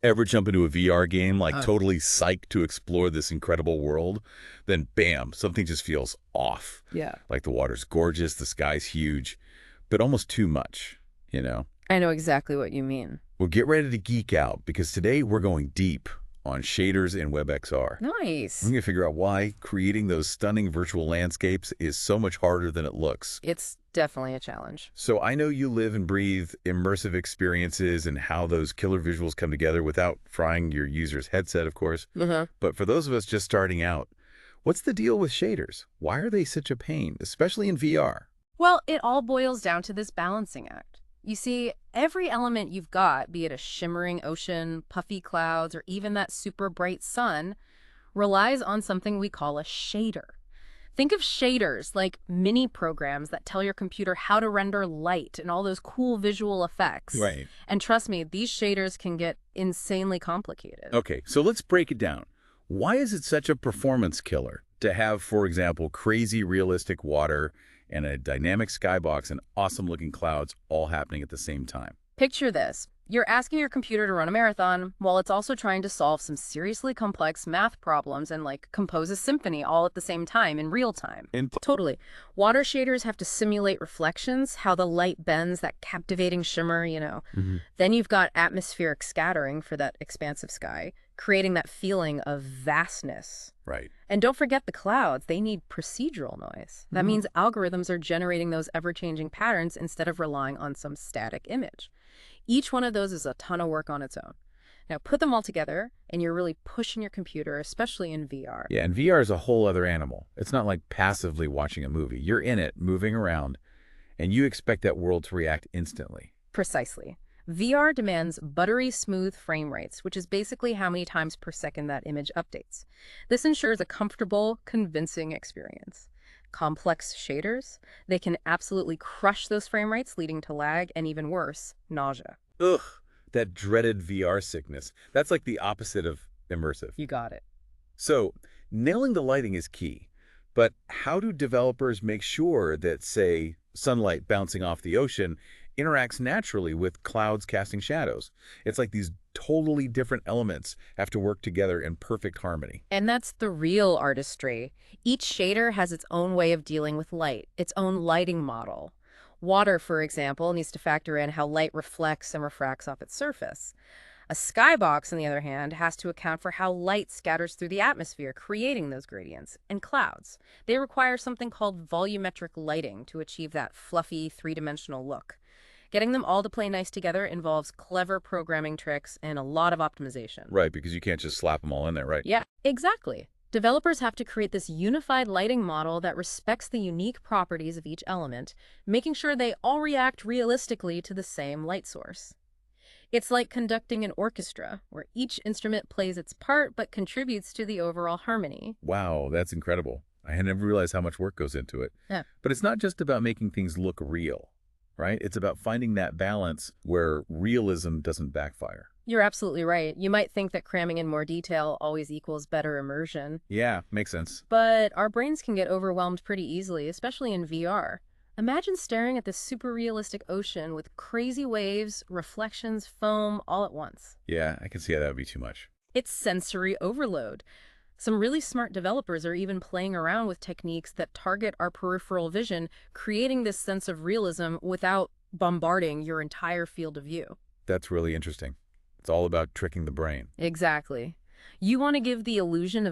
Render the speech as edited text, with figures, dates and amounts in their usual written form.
Ever jump into a VR game, like Uh, totally psyched to explore this incredible world? Then bam, something just feels off. yeah. Like the water's gorgeous, the sky's huge, but almost too much, you know? I know exactly what you mean. Well, get ready to geek out because today we're going deep on shaders in WebXR. We're Nice. going to figure out why creating those stunning virtual landscapes is so much harder than it looks. It's definitely a challenge. So I know you live and breathe immersive experiences and how those killer visuals come together without frying your user's headset, of course. Uh-huh. But for those of us just starting out, what's the deal with shaders? Why are they such a pain, especially in VR? Well, it all boils down to this balancing act. You see, every element you've got, be it a shimmering ocean, puffy clouds, or even that super bright sun, relies on something we call a shader. Think of shaders like mini programs that tell your computer how to render light and all those cool visual effects. Right. And trust me, these shaders can get insanely complicated. Okay, so let's break it down. Why is it such a performance killer to have, for example, crazy realistic water and a dynamic skybox and awesome-looking clouds all happening at the same time? Picture this. You're asking your computer to run a marathon while it's also trying to solve some seriously complex math problems and compose a symphony all at the same time in real time. And Totally. Water shaders have to simulate reflections, how the light bends, that captivating shimmer. Mhm. Then you've got atmospheric scattering for that expansive sky, creating that feeling of vastness. Right. And don't forget the clouds. They need procedural noise. That means algorithms are generating those ever-changing patterns instead of relying on some static image. Each one of those is a ton of work on its own. Now, put them all together, and you're really pushing your computer, especially in VR. Yeah, and VR is a whole other animal. It's not like passively watching a movie. You're in it, moving around, and you expect that world to react instantly. Precisely. VR demands buttery smooth frame rates, which is basically how many times per second that image updates. This ensures a comfortable, convincing experience. Complex shaders, they can absolutely crush those frame rates, leading to lag and, even worse, nausea. Ugh, that dreaded VR sickness. That's like the opposite of immersive. You got it. So, nailing the lighting is key. But how do developers make sure that, say, sunlight bouncing off the ocean interacts naturally with clouds casting shadows? It's like these totally different elements have to work together in perfect harmony. And that's the real artistry. Each shader has its own way of dealing with light, its own lighting model. Water, for example, needs to factor in how light reflects and refracts off its surface. A skybox, on the other hand, has to account for how light scatters through the atmosphere, creating those gradients. And clouds, they require something called volumetric lighting to achieve that fluffy, three-dimensional look. Getting them all to play nice together involves clever programming tricks and a lot of optimization. Right, because you can't just slap them all in there, right? Yeah, exactly. Developers have to create this unified lighting model that respects the unique properties of each element, making sure they all react realistically to the same light source. It's like conducting an orchestra, where each instrument plays its part but contributes to the overall harmony. Wow, that's incredible. I had never realized how much work goes into it. Yeah. But it's not just about making things look real, right? It's about finding that balance where realism doesn't backfire. You're absolutely right. You might think that cramming in more detail always equals better immersion, Yeah, makes sense. but our brains can get overwhelmed pretty easily, especially in VR. Imagine staring at this super realistic ocean with crazy waves, reflections, foam all at once. Yeah, I can see how that would be too much. It's sensory overload. Some really smart developers are even playing around with techniques that target our peripheral vision, creating this sense of realism without bombarding your entire field of view. That's really interesting. It's all about tricking the brain. Exactly. You want to give the illusion of